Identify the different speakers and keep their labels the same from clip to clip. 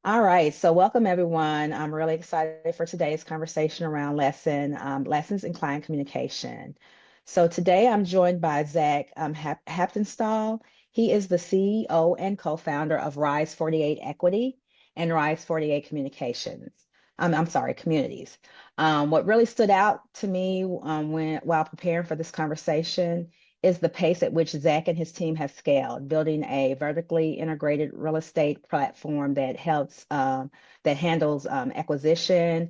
Speaker 1: All right, so welcome everyone. I'm really excited for today's conversation around lessons in client communication. So today I'm joined by Zach Haptonstall. He is the CEO and co-founder of Rise48 Equity and Rise48 Communications. I'm sorry, Communities. What really stood out to me while preparing for this conversation is the pace at which Zach and his team have scaled, building a vertically integrated real estate platform that handles acquisition,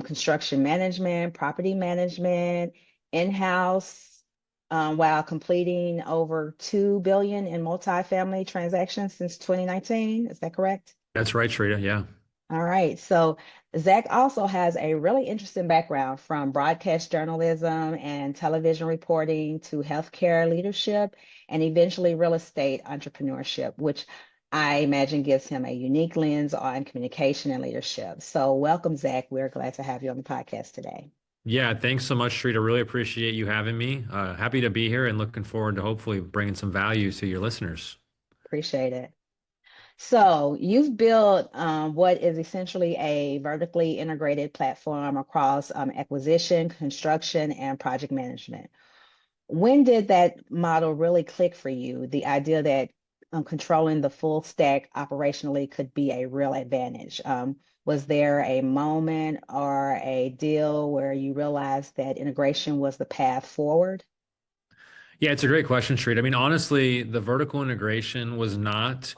Speaker 1: construction management, property management, in-house, while completing over 2 billion in multifamily transactions since 2019. Is that correct?
Speaker 2: That's right, Cherita. Yeah.
Speaker 1: All right. So Zach also has a really interesting background from broadcast journalism and television reporting to healthcare leadership and eventually real estate entrepreneurship, which I imagine gives him a unique lens on communication and leadership. So welcome, Zach. We're glad to have you on the podcast today.
Speaker 2: Yeah. Thanks so much, Cherita. Really appreciate you having me. Happy to be here and looking forward to hopefully bringing some value to your listeners.
Speaker 1: Appreciate it. So you've built what is essentially a vertically integrated platform across acquisition, construction, and project management. When did that model really click for you? The idea that controlling the full stack operationally could be a real advantage. Was there a moment or a deal where you realized that integration was the path forward?
Speaker 2: Yeah, it's a great question, Cherita. I mean, honestly, the vertical integration was not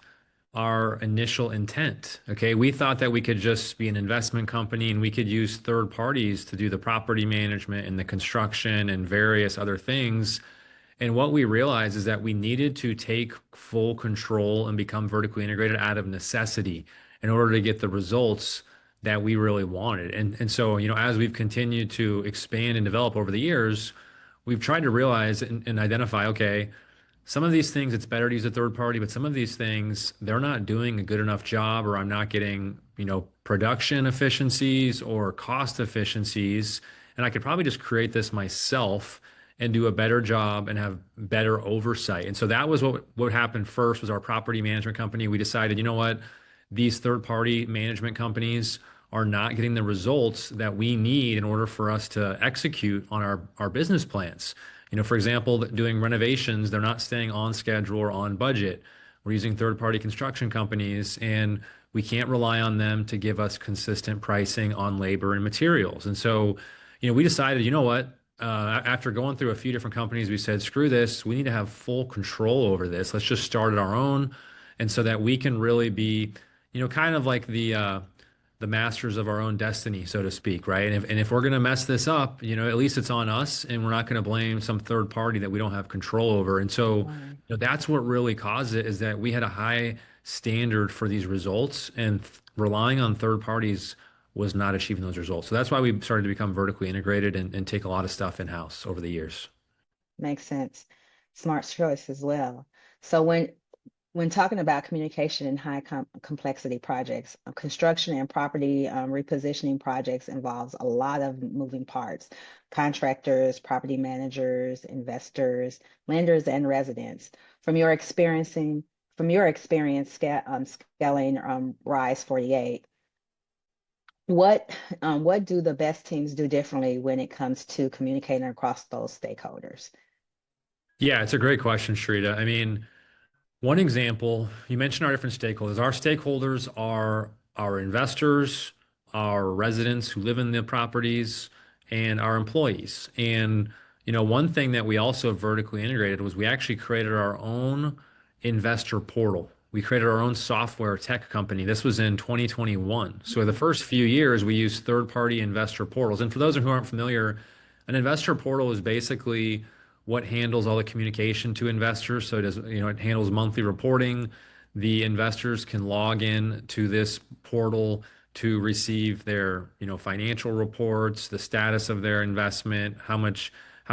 Speaker 2: our initial intent. Okay. We thought that we could just be an investment company and we could use third parties to do the property management and the construction and various other things. And what we realized is that we needed to take full control and become vertically integrated out of necessity in order to get the results that we really wanted. And so, as we've continued to expand and develop over the years, we've tried to realize and identify, okay, some of these things it's better to use a third party, but some of these things they're not doing a good enough job, or I'm not getting, production efficiencies or cost efficiencies. And I could probably just create this myself and do a better job and have better oversight. And so that was what happened first was our property management company. We decided, you know what, these third party management companies are not getting the results that we need in order for us to execute on our business plans. For example, doing renovations, they're not staying on schedule or on budget. We're using third-party construction companies, and we can't rely on them to give us consistent pricing on labor and materials. And so, we decided, you know what? After going through a few different companies, we said, screw this. We need to have full control over this. Let's just start at our own, and so that we can really be, kind of like the masters of our own destiny, so to speak, right? And if we're going to mess this up, at least it's on us, and we're not going to blame some third party that we don't have control over. And so,
Speaker 1: Right.
Speaker 2: that's what really caused it is that we had a high standard for these results, and relying on third parties was not achieving those results. So that's why we started to become vertically integrated and take a lot of stuff in-house over the years.
Speaker 1: Makes sense. Smart choice as well. So when talking about communication in high complexity projects, construction and property repositioning projects involves a lot of moving parts, contractors, property managers, investors, lenders, and residents. From your experiencing, from your experience scaling Rise 48, what do the best teams do differently when it comes to communicating across those stakeholders?
Speaker 2: Yeah, it's a great question, Shrita. I mean, one example, you mentioned our different stakeholders. Our stakeholders are our investors, our residents who live in the properties, and our employees. And, one thing that we also vertically integrated was we actually created our own investor portal. We created our own software tech company. This was in 2021. So the first few years, we used third-party investor portals. And for those who aren't familiar, an investor portal is basically what handles all the communication to investors. So it handles monthly reporting. The investors can log in to this portal to receive their, financial reports, the status of their investment, how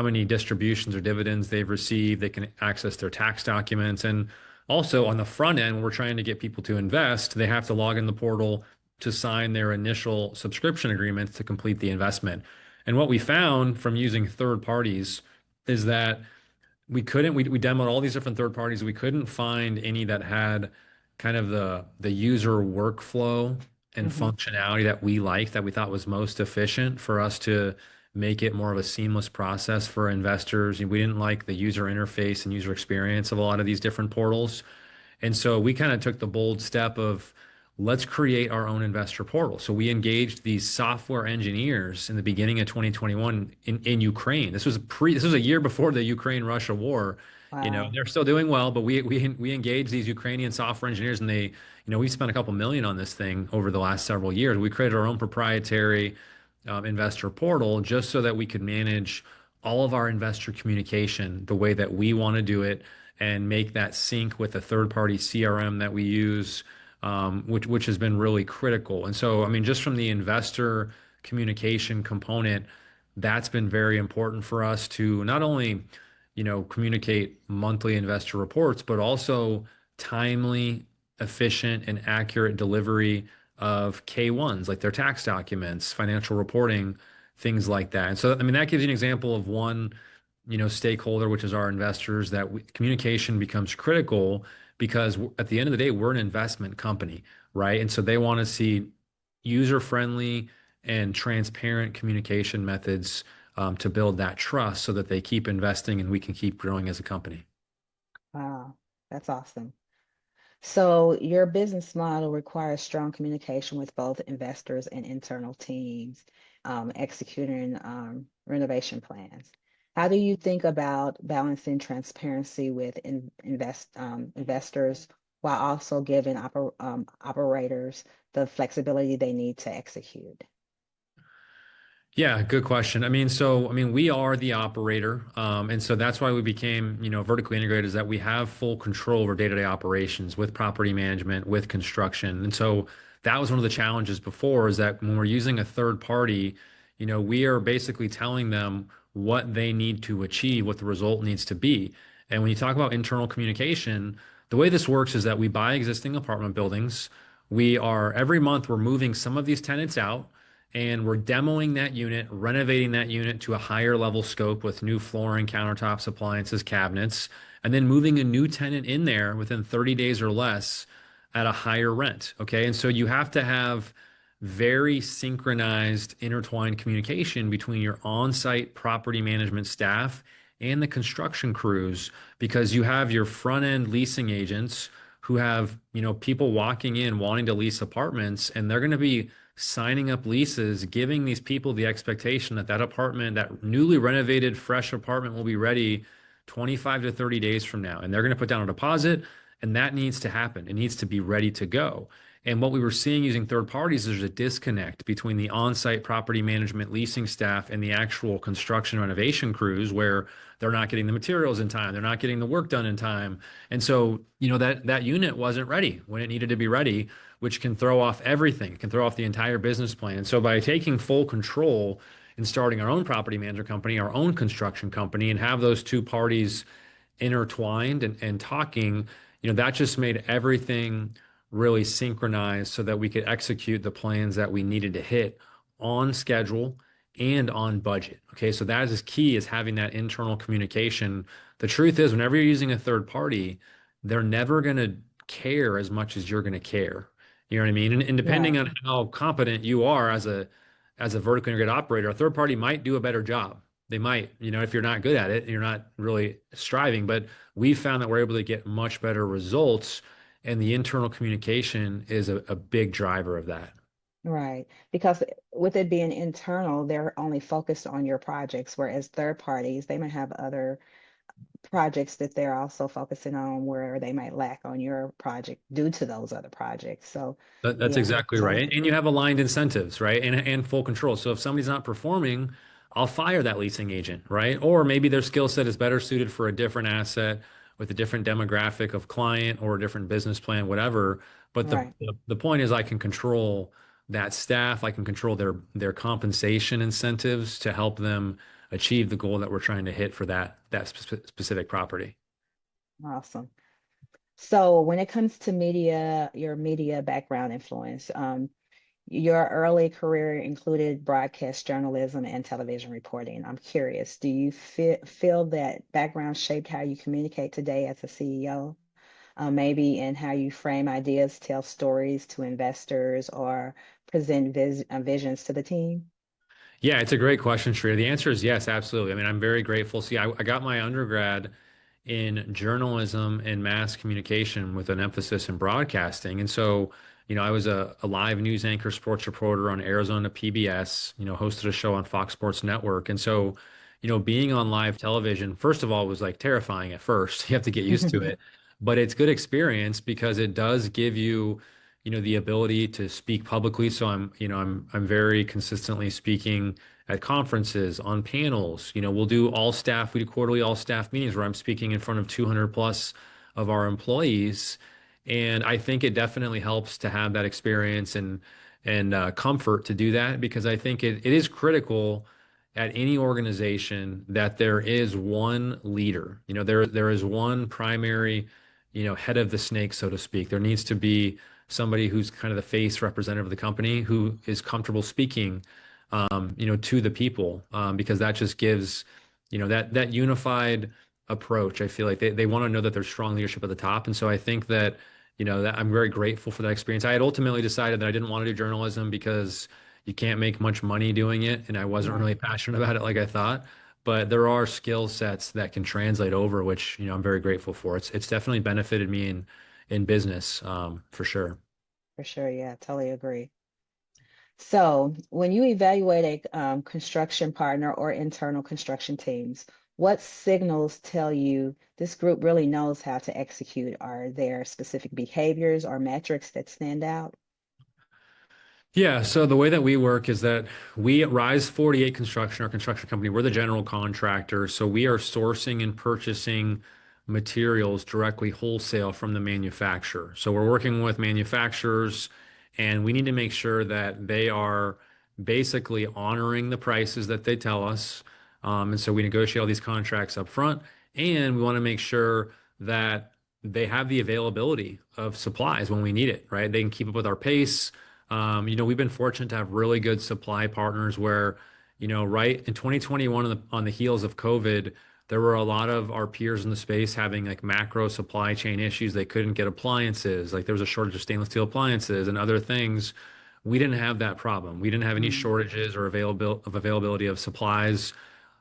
Speaker 2: many distributions or dividends they've received. They can access their tax documents. And also on the front end, when we're trying to get people to invest, they have to log in the portal to sign their initial subscription agreements to complete the investment. And what we found from using third parties is that we demoed all these different third parties. We couldn't find any that had kind of the user workflow and
Speaker 1: Hmm.
Speaker 2: functionality that we liked, that we thought was most efficient for us to make it more of a seamless process for investors. And we didn't like the user interface and user experience of a lot of these different portals. And so we kind of took the bold step of let's create our own investor portal. So we engaged these software engineers in the beginning of 2021 in Ukraine. This was a year before the Ukraine-Russia war. You know,
Speaker 1: Wow.
Speaker 2: they're still doing well, but we engaged these Ukrainian software engineers, and we spent a couple million on this thing over the last several years. We created our own proprietary investor portal just so that we could manage all of our investor communication the way that we want to do it and make that sync with a third party CRM that we use, which has been really critical. And so, I mean, just from the investor communication component, that's been very important for us to not only, communicate monthly investor reports, but also timely, efficient, and accurate delivery of K1s, like their tax documents, financial reporting, things like that. And so, I mean, that gives you an example of one, stakeholder, which is our investors, that communication becomes critical because at the end of the day, we're an investment company, right? And so they want to see user-friendly and transparent communication methods to build that trust so that they keep investing and we can keep growing as a company.
Speaker 1: Wow. That's awesome. So your business model requires strong communication with both investors and internal teams, executing renovation plans. How do you think about balancing transparency with investors while also giving operators the flexibility they need to execute?
Speaker 2: Yeah, good question. I mean, we are the operator, and so that's why we became, vertically integrated, is that we have full control over day-to-day operations with property management, with construction. And so that was one of the challenges before, is that when we're using a third party, we are basically telling them what they need to achieve, what the result needs to be. And when you talk about internal communication, the way this works is that we buy existing apartment buildings. Every month, we're moving some of these tenants out and we're demoing that unit, renovating that unit to a higher level scope with new flooring, countertops, appliances, cabinets, and then moving a new tenant in there within 30 days or less at a higher rent. Okay. And so you have to have very synchronized, intertwined communication between your on-site property management staff and the construction crews, because you have your front end leasing agents who have, people walking in wanting to lease apartments, and they're going to be signing up leases, giving these people the expectation that that apartment, that newly renovated, fresh apartment will be ready 25 to 30 days from now. And they're going to put down a deposit, and that needs to happen. It needs to be ready to go. And what we were seeing using third parties is there's a disconnect between the on-site property management leasing staff and the actual construction renovation crews, where they're not getting the materials in time, they're not getting the work done in time. And so, that unit wasn't ready when it needed to be ready, which can throw off everything, can throw off the entire business plan. And so by taking full control and starting our own property manager company, our own construction company, and have those two parties intertwined and talking, that just made everything really synchronized so that we could execute the plans that we needed to hit on schedule and on budget. Okay, so that is key, is having that internal communication. The truth is, whenever you're using a third party, they're never going to care as much as you're going to care. You know what I mean? And depending
Speaker 1: Right.
Speaker 2: on how competent you are as a vertically integrated operator, a third party might do a better job. They might, if you're not good at it, you're not really striving. But we found that we're able to get much better results, and the internal communication is a big driver of that.
Speaker 1: Right. Because with it being internal, they're only focused on your projects, whereas third parties, they might have other projects that they're also focusing on where they might lack on your project due to those other projects. So,
Speaker 2: That's
Speaker 1: yeah.
Speaker 2: exactly right. And you have aligned incentives, right? And full control. So if somebody's not performing, I'll fire that leasing agent, right? Or maybe their skill set is better suited for a different asset with a different demographic of client or a different business plan, whatever. But
Speaker 1: Right.
Speaker 2: the point is, I can control that staff. I can control their compensation incentives to help them achieve the goal that we're trying to hit for that specific property.
Speaker 1: Awesome. So when it comes to media, your media background influence, your early career included broadcast journalism and television reporting. I'm curious, do you feel that background shaped how you communicate today as a CEO? maybe in how you frame ideas, tell stories to investors, or present visions to the team?
Speaker 2: Yeah, it's a great question, Shreya. The answer is yes, absolutely. I mean, I'm very grateful. See, I got my undergrad in journalism and mass communication with an emphasis in broadcasting. And so, I was a live news anchor, sports reporter on Arizona PBS, hosted a show on Fox Sports Network. And so, being on live television, first of all, was like terrifying at first. You have to get used to it, but it's good experience because it does give you the ability to speak publicly. So I'm very consistently speaking at conferences, on panels. We do quarterly all staff meetings where I'm speaking in front of 200 plus of our employees. And I think it definitely helps to have that experience and comfort to do that because I think it is critical at any organization that there is one leader. There is one primary, head of the snake, so to speak. There needs to be somebody who's kind of the face representative of the company who is comfortable speaking, to the people, because that just gives, that unified approach. I feel like they want to know that there's strong leadership at the top. And so I think that, that I'm very grateful for that experience. I had ultimately decided that I didn't want to do journalism because you can't make much money doing it. And I wasn't
Speaker 1: Right.
Speaker 2: really passionate about it like I thought. But there are skill sets that can translate over, which, I'm very grateful for. It's definitely benefited me in business, for sure.
Speaker 1: For sure. Yeah, totally agree. So, when you evaluate a construction partner or internal construction teams, what signals tell you this group really knows how to execute? Are there specific behaviors or metrics that stand out?
Speaker 2: Yeah, so the way that we work is that we at Rise48 Construction, our construction company, we're the general contractor. So we are sourcing and purchasing materials directly wholesale from the manufacturer. So we're working with manufacturers and we need to make sure that they are basically honoring the prices that they tell us. And so we negotiate all these contracts up front and we want to make sure that they have the availability of supplies when we need it, right? They can keep up with our pace. We've been fortunate to have really good supply partners where, right in 2021 on the heels of COVID, there were a lot of our peers in the space having like macro supply chain issues. They couldn't get appliances. Like there was a shortage of stainless steel appliances and other things. We didn't have that problem. We didn't have any
Speaker 1: Mm,
Speaker 2: shortages or availability of supplies.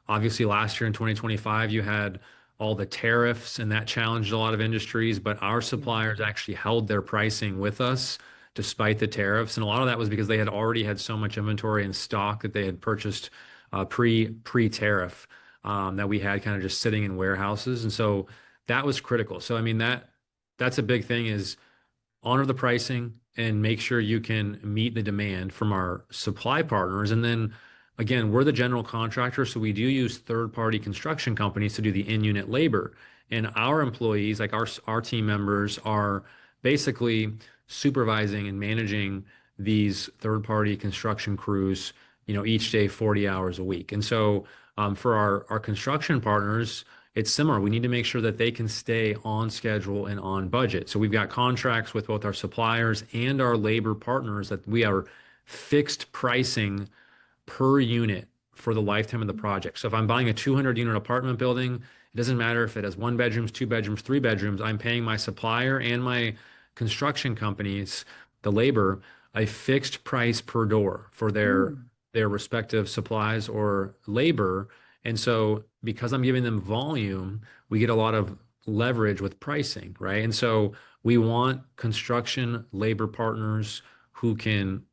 Speaker 2: Obviously, last year in 2025, you had all the tariffs, and that challenged a lot of industries, but our
Speaker 1: yeah.
Speaker 2: suppliers actually held their pricing with us despite the tariffs. And a lot of that was because they had already had so much inventory and stock that they had purchased pre-tariff, that we had kind of just sitting in warehouses. And so that was critical. So I mean that's a big thing is honor the pricing and make sure you can meet the demand from our supply partners. And then again, we're the general contractor, so we do use third-party construction companies to do the in-unit labor. And our employees, like our team members, are basically supervising and managing these third-party construction crews, each day 40 hours a week. And so for our construction partners, it's similar. We need to make sure that they can stay on schedule and on budget. So we've got contracts with both our suppliers and our labor partners that we are fixed pricing per unit for the lifetime of the project. So if I'm buying a 200 unit apartment building, it doesn't matter if it has one bedrooms, two bedrooms, three bedrooms, I'm paying my supplier and my construction companies, the labor, a fixed price per door for
Speaker 1: Mm,
Speaker 2: their respective supplies or labor. And so because I'm giving them volume, we get a lot of leverage with pricing, right? And so we want construction labor partners who can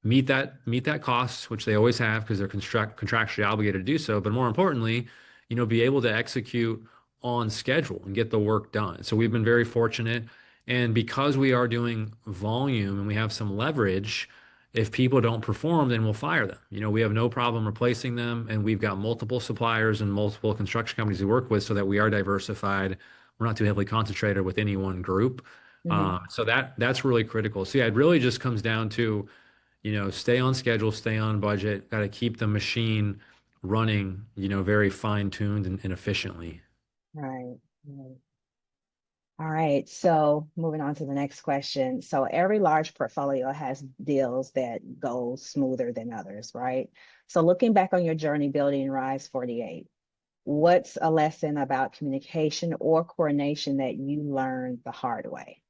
Speaker 2: meet that cost, which they always have because they're contractually obligated to do so. But more importantly, be able to execute on schedule and get the work done. So we've been very fortunate. And because we are doing volume and we have some leverage, if people don't perform, then we'll fire them. We have no problem replacing them. And we've got multiple suppliers and multiple construction companies we work with so that we are diversified. We're not too heavily concentrated with any one group.
Speaker 1: mhm.
Speaker 2: So that's really critical. So yeah, it really just comes down to stay on schedule, stay on budget, got to keep the machine running, very fine-tuned and efficiently.
Speaker 1: Right. Right. All right. So moving on to the next question. So every large portfolio has deals that go smoother than others, right? So looking back on your journey building Rise 48, What's a lesson about communication or coordination that you learned the hard way?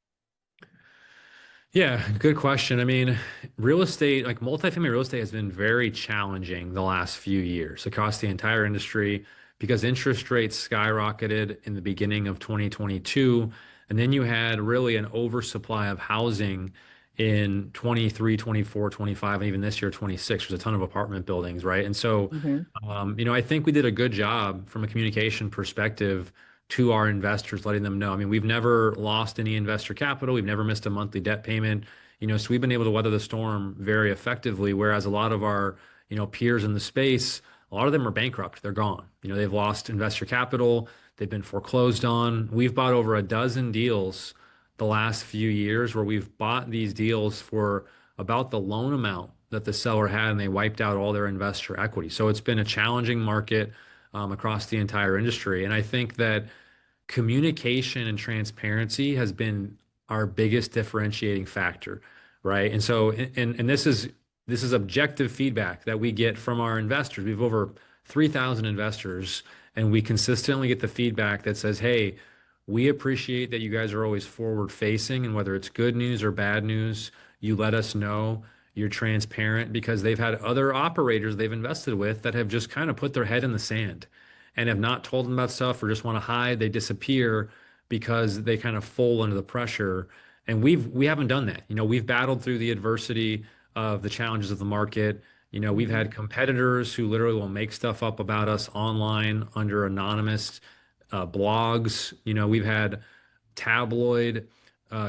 Speaker 2: Yeah, good question. I mean, real estate, like multifamily real estate has been very challenging the last few years across the entire industry because interest rates skyrocketed in the beginning of 2022. And then you had really an oversupply of housing in 23, 24, 25, and even this year, 26. There's a ton of apartment buildings, right? And so,
Speaker 1: Hmm.
Speaker 2: I think we did a good job from a communication perspective to our investors, letting them know. I mean, we've never lost any investor capital. We've never missed a monthly debt payment. So we've been able to weather the storm very effectively, whereas a lot of our, peers in the space, a lot of them are bankrupt. They're gone. They've lost investor capital. They've been foreclosed on. We've bought over a dozen deals the last few years where we've bought these deals for about the loan amount that the seller had, and they wiped out all their investor equity. So it's been a challenging market across the entire industry. And I think that communication and transparency has been our biggest differentiating factor, right? And so, and this is objective feedback that we get from our investors. We have over 3,000 investors, and we consistently get the feedback that says, "Hey, we appreciate that you guys are always forward facing, and whether it's good news or bad news, you let us know." You're transparent because they've had other operators they've invested with that have just kind of put their head in the sand and have not told them about stuff or just want to hide. They disappear because they kind of fall under the pressure. And we haven't done that. We've battled through the adversity of the challenges of the market. We've
Speaker 1: Hmm.
Speaker 2: had competitors who literally will make stuff up about us online under anonymous blogs. We've had tabloid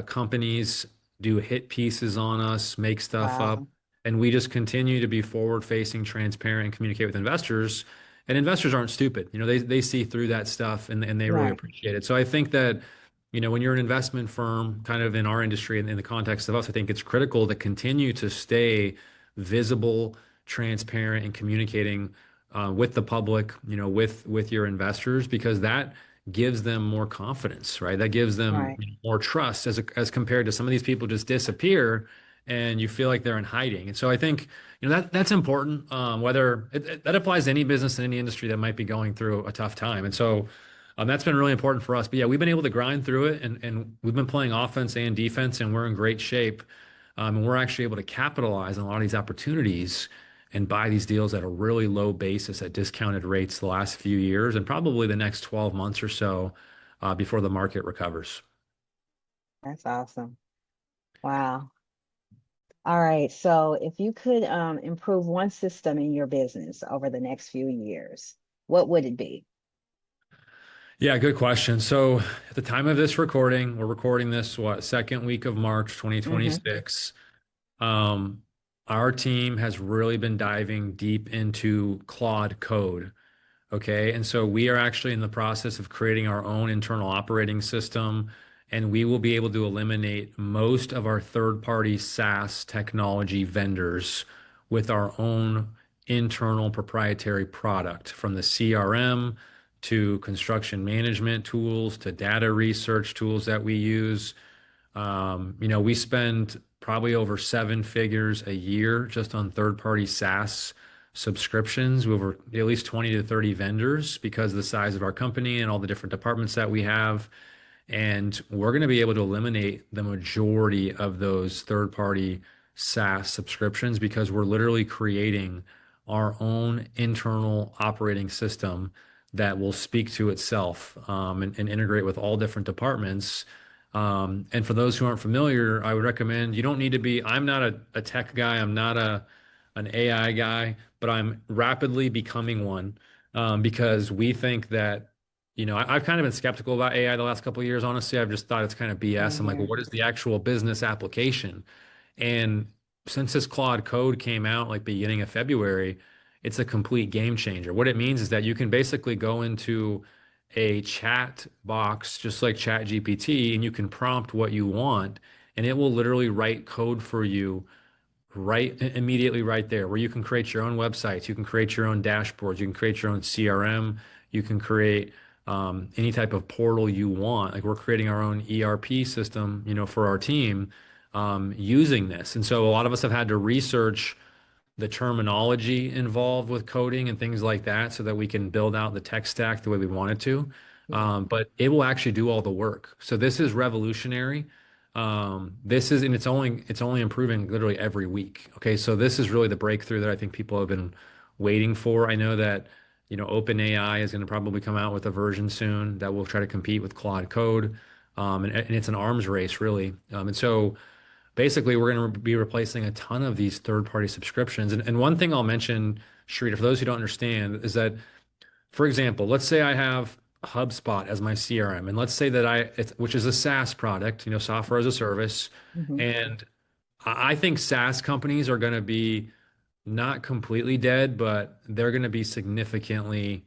Speaker 2: companies do hit pieces on us, make stuff up,
Speaker 1: Wow.
Speaker 2: and we just continue to be forward-facing, transparent, and communicate with investors. And investors aren't stupid. They see through that stuff and they really
Speaker 1: Right.
Speaker 2: appreciate it. So I think that, when you're an investment firm, kind of in our industry and in the context of us, I think it's critical to continue to stay visible, transparent, and communicating with the public, with your investors, because that gives them more confidence, right? That gives them
Speaker 1: Right.
Speaker 2: more trust as compared to some of these people just disappear and you feel like they're in hiding. And so I think, that's important. Whether that applies to any business in any industry that might be going through a tough time. And so that's been really important for us. But yeah, we've been able to grind through it and we've been playing offense and defense and we're in great shape. And we're actually able to capitalize on a lot of these opportunities and buy these deals at a really low basis at discounted rates the last few years and probably the next 12 months or so before the market recovers.
Speaker 1: That's awesome. Wow. All right. So if you could improve one system in your business over the next few years, what would it be?
Speaker 2: Yeah, good question. So at the time of this recording, we're recording this, what, second week of March
Speaker 1: Hmm.
Speaker 2: 2026. Um, our team has really been diving deep into Claude Code. Okay. And so we are actually in the process of creating our own internal operating system, and we will be able to eliminate most of our third-party SaaS technology vendors with our own internal proprietary product, from the CRM to construction management tools to data research tools that we use. We spend probably over seven figures a year just on third-party SaaS subscriptions. We have over at least 20 to 30 vendors because of the size of our company and all the different departments that we have. And we're going to be able to eliminate the majority of those third-party SaaS subscriptions because we're literally creating our own internal operating system that will speak to itself and integrate with all different departments. And for those who aren't familiar, I would recommend, you don't need to be, I'm not a tech guy, I'm not an AI guy, but I'm rapidly becoming one because we think that, I've kind of been skeptical about AI the last couple of years. Honestly, I've just thought it's kind of BS.
Speaker 1: Same
Speaker 2: I'm like, well,
Speaker 1: here.
Speaker 2: what is the actual business application? And since this Claude Code came out like beginning of February, it's a complete game changer. What it means is that you can basically go into a chat box just like Chat GPT and you can prompt what you want and it will literally write code for you right immediately right there, where you can create your own websites, you can create your own dashboards, you can create your own CRM, you can create any type of portal you want. Like we're creating our own ERP system, for our team using this. And so a lot of us have had to research the terminology involved with coding and things like that so that we can build out the tech stack the way we want it to.
Speaker 1: Yeah.
Speaker 2: But it will actually do all the work. So this is revolutionary. This is, and it's only improving literally every week. Okay, so this is really the breakthrough that I think people have been waiting for. I know that, OpenAI is going to probably come out with a version soon that will try to compete with Claude Code. And it's an arms race, really. And so basically, we're going to be replacing a ton of these third-party subscriptions. And one thing I'll mention, Sharita, for those who don't understand, is that, for example, let's say I have HubSpot as my CRM, and let's say that which is a SaaS product, software as a service,
Speaker 1: Hmm.
Speaker 2: and I think SaaS companies are going to be not completely dead, but they're going to be significantly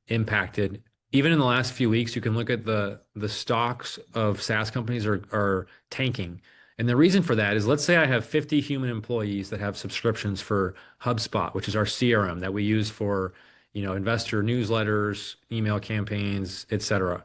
Speaker 2: impacted. Even in the last few weeks, you can look at the stocks of SaaS companies are tanking. And the reason for that is, let's say I have 50 human employees that have subscriptions for HubSpot, which is our CRM that we use for, investor newsletters, email campaigns, etc.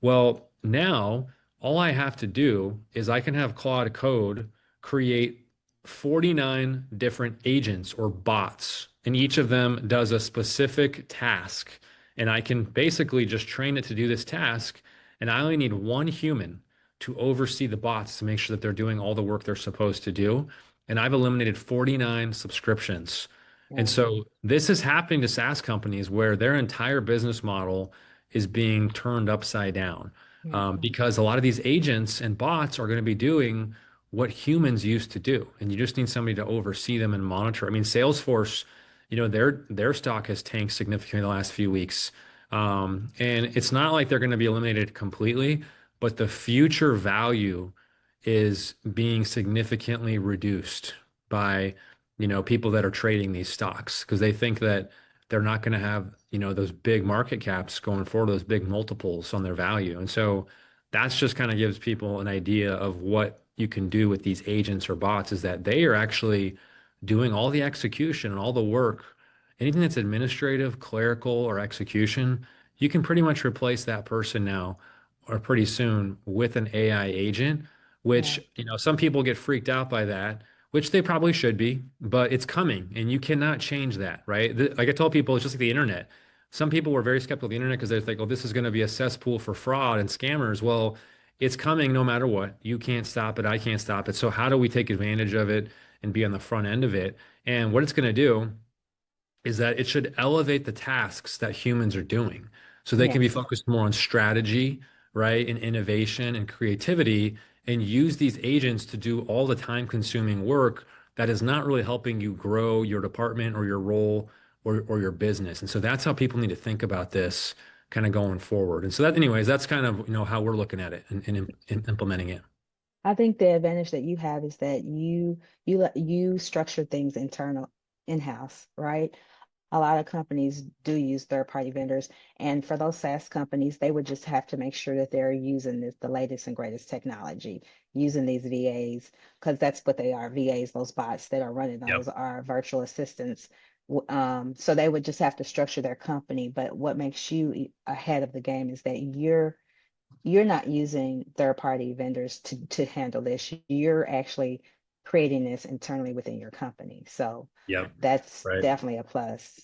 Speaker 2: Well, now all I have to do is I can have Claude Code create 49 different agents or bots, and each of them does a specific task. And I can basically just train it to do this task. And I only need one human to oversee the bots to make sure that they're doing all the work they're supposed to do. And I've eliminated 49 subscriptions. And
Speaker 1: Wow.
Speaker 2: so this is happening to SaaS companies where their entire business model is being turned upside down,
Speaker 1: Yeah.
Speaker 2: because a lot of these agents and bots are going to be doing what humans used to do, and you just need somebody to oversee them and monitor. I mean, Salesforce, their stock has tanked significantly in the last few weeks, and it's not like they're going to be eliminated completely, but the future value is being significantly reduced by people that are trading these stocks because they think that they're not going to have, those big market caps going forward, those big multiples on their value. And so that's just kind of gives people an idea of what you can do with these agents or bots is that they are actually doing all the execution and all the work. Anything that's administrative, clerical, or execution, you can pretty much replace that person now or pretty soon with an AI agent, which,
Speaker 1: Yeah.
Speaker 2: some people get freaked out by that, which they probably should be, but it's coming and you cannot change that, right? Like I told people, it's just like the internet. Some people were very skeptical of the internet because they think, oh, this is going to be a cesspool for fraud and scammers. Well, it's coming no matter what. You can't stop it. I can't stop it. So how do we take advantage of it and be on the front end of it? And what it's going to do is that it should elevate the tasks that humans are doing so they can be
Speaker 1: Yes.
Speaker 2: focused more on strategy, right, and innovation and creativity, and use these agents to do all the time consuming work that is not really helping you grow your department or your role or your business. And so that's how people need to think about this kind of going forward. And so that, anyways, that's kind of, how we're looking at it and implementing it.
Speaker 1: I think the advantage that you have is that you structure things internal in-house, right? A lot of companies do use third-party vendors, and for those SaaS companies, they would just have to make sure that they're using the latest and greatest technology, using these VAs, because that's what they are, VAs, those bots that are running
Speaker 2: Yep.
Speaker 1: those are virtual assistants. So they would just have to structure their company. But what makes you ahead of the game is that you're not using third-party vendors to handle this. You're actually creating this internally within your company. So
Speaker 2: Yep.
Speaker 1: that's
Speaker 2: Right.
Speaker 1: definitely a plus.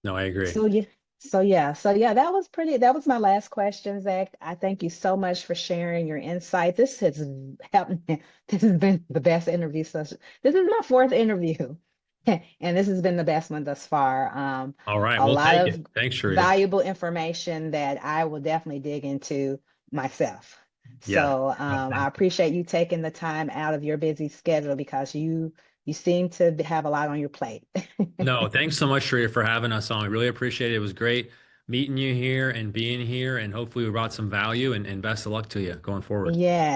Speaker 2: No, I agree.
Speaker 1: So yeah, that was pretty. That was my last question, Zach. I thank you so much for sharing your insight. This has happened. This has been the best interview session. This is my fourth interview, and this has been the best one thus far.
Speaker 2: All right.
Speaker 1: A
Speaker 2: We'll
Speaker 1: lot
Speaker 2: take it.
Speaker 1: of
Speaker 2: Thanks, Sharita.
Speaker 1: valuable information that I will definitely dig into myself.
Speaker 2: Yeah.
Speaker 1: So
Speaker 2: No,
Speaker 1: I appreciate you taking the time out of your busy schedule because you seem to have a lot on your plate.
Speaker 2: no, thanks so much, Sharita, for having us on. We really appreciate it. It was great meeting you here and being here, and hopefully we brought some value and best of luck to you going forward.
Speaker 1: Yes.